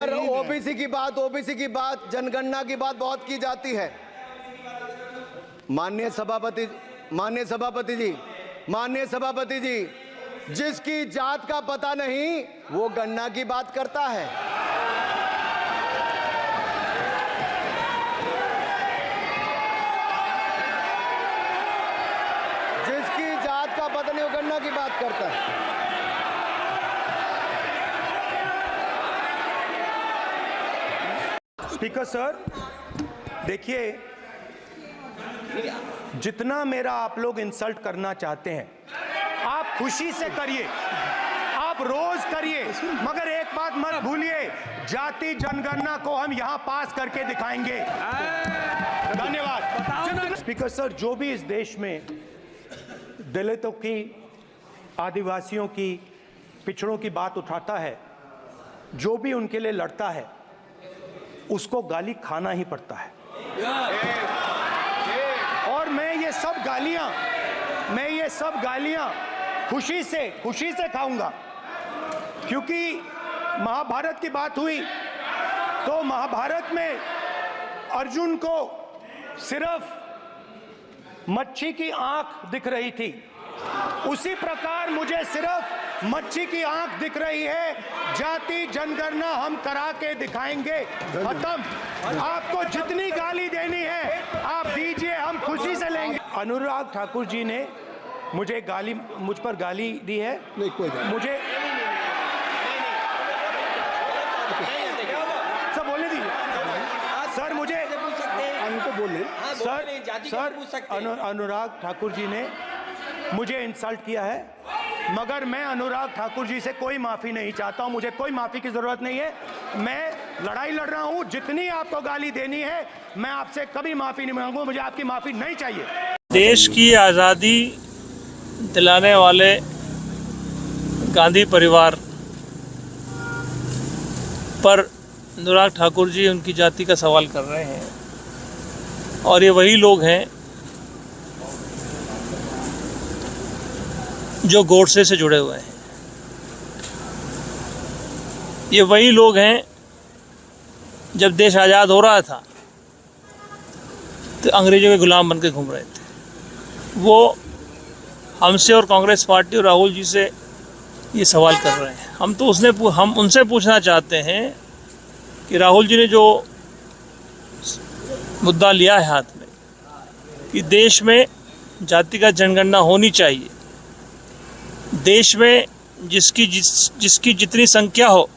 OBC की बात, जनगणना की बात बहुत की जाती है। माननीय सभापति जी, जिसकी जात का पता नहीं वो गणना की बात करता है। जिसकी जात का पता नहीं वो गणना की बात करता है। स्पीकर सर, देखिए, जितना मेरा आप लोग इंसल्ट करना चाहते हैं आप खुशी से करिए, आप रोज करिए, मगर एक बात मत भूलिए, जाति जनगणना को हम यहां पास करके दिखाएंगे। धन्यवाद। स्पीकर सर, जो भी इस देश में दलितों की, आदिवासियों की, पिछड़ों की बात उठाता है, जो भी उनके लिए लड़ता है, उसको गाली खाना ही पड़ता है। और मैं ये सब गालियां खुशी से खाऊंगा, क्योंकि महाभारत की बात हुई तो महाभारत में अर्जुन को सिर्फ मच्छी की आंख दिख रही थी, उसी प्रकार मुझे सिर्फ मच्छी की आंख दिख रही है। जाति जनगणना हम करा के दिखाएंगे। खत्म। आपको जितनी गाली देनी है आप दीजिए, हम खुशी से लेंगे। अनुराग ठाकुर जी ने मुझ पर गाली दी है। नहीं, कोई मुझे सब बोलने दीजिए सर, मुझे बोले सर, अनुराग ठाकुर जी ने मुझे इंसल्ट किया है, मगर मैं अनुराग ठाकुर जी से कोई माफी नहीं चाहता हूं। मुझे कोई माफी की जरूरत नहीं है। मैं लड़ाई लड़ रहा हूं, जितनी आपको गाली देनी है मैं आपसे कभी माफी नहीं मांगूंगा। मुझे आपकी माफी नहीं चाहिए। देश की आज़ादी दिलाने वाले गांधी परिवार पर अनुराग ठाकुर जी उनकी जाति का सवाल कर रहे हैं, और ये वही लोग हैं जो गोडसे से जुड़े हुए हैं। ये वही लोग हैं, जब देश आज़ाद हो रहा था तो अंग्रेजों के गुलाम बनकर घूम रहे थे। वो हमसे और कांग्रेस पार्टी और राहुल जी से ये सवाल कर रहे हैं। हम उनसे पूछना चाहते हैं कि राहुल जी ने जो मुद्दा लिया है हाथ में कि देश में जातिगत जनगणना होनी चाहिए, देश में जिसकी जितनी संख्या हो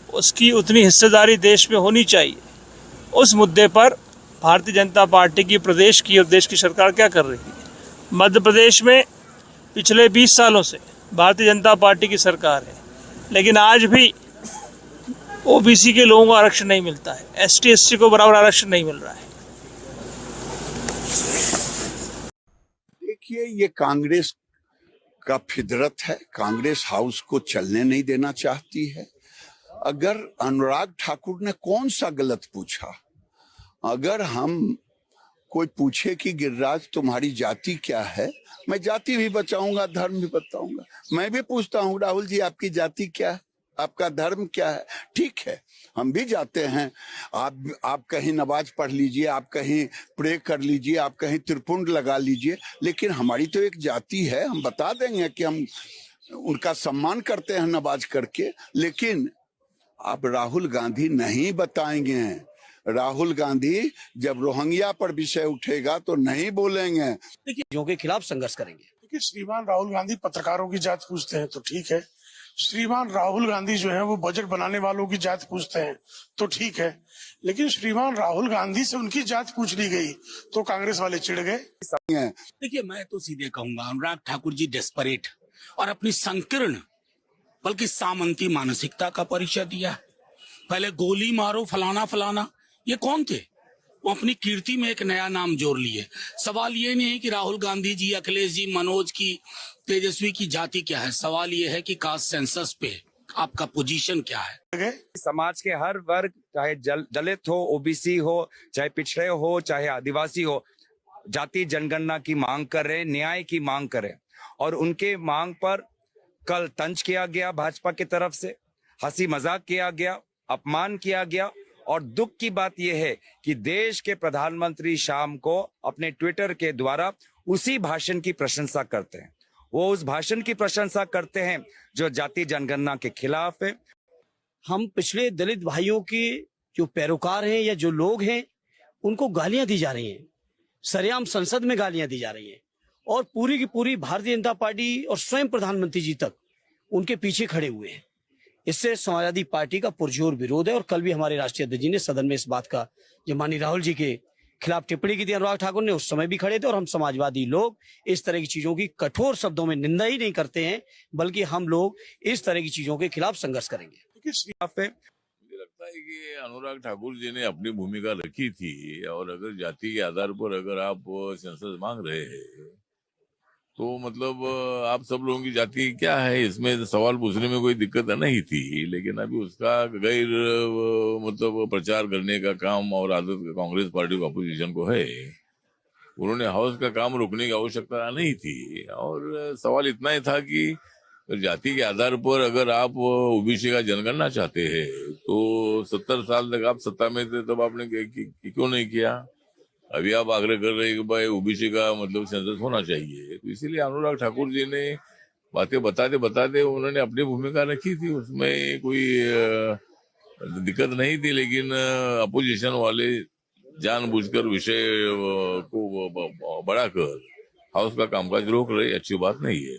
उसकी उतनी हिस्सेदारी देश में होनी चाहिए, उस मुद्दे पर भारतीय जनता पार्टी की प्रदेश की और देश की सरकार क्या कर रही है। मध्य प्रदेश में पिछले 20 सालों से भारतीय जनता पार्टी की सरकार है, लेकिन आज भी ओबीसी के लोगों को आरक्षण नहीं मिलता है, एसटी एससी को बराबर आरक्षण नहीं मिल रहा है। देखिए, ये कांग्रेस का फितरत है, कांग्रेस हाउस को चलने नहीं देना चाहती है। अगर अनुराग ठाकुर ने कौन सा गलत पूछा? अगर हम कोई पूछे कि गिरिराज तुम्हारी जाति क्या है, मैं जाति भी बचाऊंगा, धर्म भी बताऊंगा। मैं भी पूछता हूँ, राहुल जी आपकी जाति क्या है, आपका धर्म क्या है? ठीक है, हम भी जाते हैं। आप कहीं नमाज पढ़ लीजिए, आप कहीं प्रे कर लीजिए, आप कहीं त्रिपुंड लगा लीजिए, लेकिन हमारी तो एक जाति है। हम बता देंगे कि हम उनका सम्मान करते हैं नमाज करके, लेकिन आप राहुल गांधी नहीं बताएंगे। राहुल गांधी जब रोहिंग्या पर विषय उठेगा तो नहीं बोलेंगे। देखिए, के खिलाफ संघर्ष करेंगे। देखिए, श्रीमान राहुल गांधी पत्रकारों की जात पूछते हैं तो ठीक है, श्रीमान राहुल गांधी जो है वो बजट बनाने वालों की जात पूछते हैं तो ठीक है, लेकिन श्रीमान राहुल गांधी से उनकी जात पूछ ली गई तो कांग्रेस वाले चिढ़ गए। देखिए, मैं तो सीधे कहूंगा, अनुराग ठाकुर जी डेस्परेट और अपनी संकीर्ण बल्कि सामंती मानसिकता का परिचय दिया। पहले गोली मारो फलाना फलाना, ये कौन थे? वो अपनी कीर्ति में एक नया नाम जोड़ लिए। सवाल ये नहीं है कि राहुल गांधी जी, अखिलेश जी, मनोज की, तेजस्वी की जाति क्या है। सवाल ये है कि कास्ट सेंसस पे आपका पोजीशन क्या है। समाज के हर वर्ग, चाहे दलित हो, ओबीसी हो, चाहे पिछड़े हो, चाहे आदिवासी हो, जाति जनगणना की मांग कर रहे, न्याय की मांग कर रहे, और उनके मांग पर कल तंज किया गया भाजपा की तरफ से, हंसी मजाक किया गया, अपमान किया गया। और दुख की बात यह है कि देश के प्रधानमंत्री शाम को अपने ट्विटर के द्वारा उसी भाषण की प्रशंसा करते हैं। वो उस भाषण की प्रशंसा करते हैं जो जाति जनगणना के खिलाफ है। हम पिछड़े दलित भाइयों के जो पैरोकार हैं या जो लोग हैं उनको गालियां दी जा रही हैं, सरेआम संसद में गालियां दी जा रही हैं और पूरी की पूरी भारतीय जनता पार्टी और स्वयं प्रधानमंत्री जी तक उनके पीछे खड़े हुए हैं। इससे समाजवादी पार्टी का पुरजोर विरोध है और कल भी हमारे राष्ट्रीय अध्यक्ष जी ने सदन में इस बात का, जब माननीय राहुल जी के खिलाफ टिप्पणी की थी अनुराग ठाकुर ने, उस समय भी खड़े थे। और हम समाजवादी लोग इस तरह की चीजों की कठोर शब्दों में निंदा ही नहीं करते हैं, बल्कि हम लोग इस तरह की चीजों के खिलाफ संघर्ष करेंगे। मुझे लगता है कि अनुराग ठाकुर जी ने अपनी भूमिका रखी थी और अगर जाति के आधार पर अगर आप सेंसस मांग रहे हैं तो मतलब आप सब लोगों की जाति क्या है, इसमें सवाल पूछने में कोई दिक्कत नहीं थी। लेकिन अभी उसका गैर मतलब प्रचार करने का काम और आदत कांग्रेस पार्टी को, अपोजिशन को है। उन्होंने हाउस का काम रोकने की आवश्यकता नहीं थी और सवाल इतना ही था कि जाति के आधार पर अगर आप ओबीसी का जनगणना चाहते हैं तो 70 साल तक आप सत्ता में थे, तब आपने क्यों नहीं किया? अभी आप आग्रह कर रहे हैं कि भाई ओबीसी का मतलब सेंसस होना चाहिए। तो इसीलिए अनुराग ठाकुर जी ने बातें बताते बताते उन्होंने अपनी भूमिका रखी थी, उसमें कोई दिक्कत नहीं थी। लेकिन अपोजिशन वाले जानबूझकर विषय को बढ़ाकर हाउस का कामकाज रोक रहे, अच्छी बात नहीं है।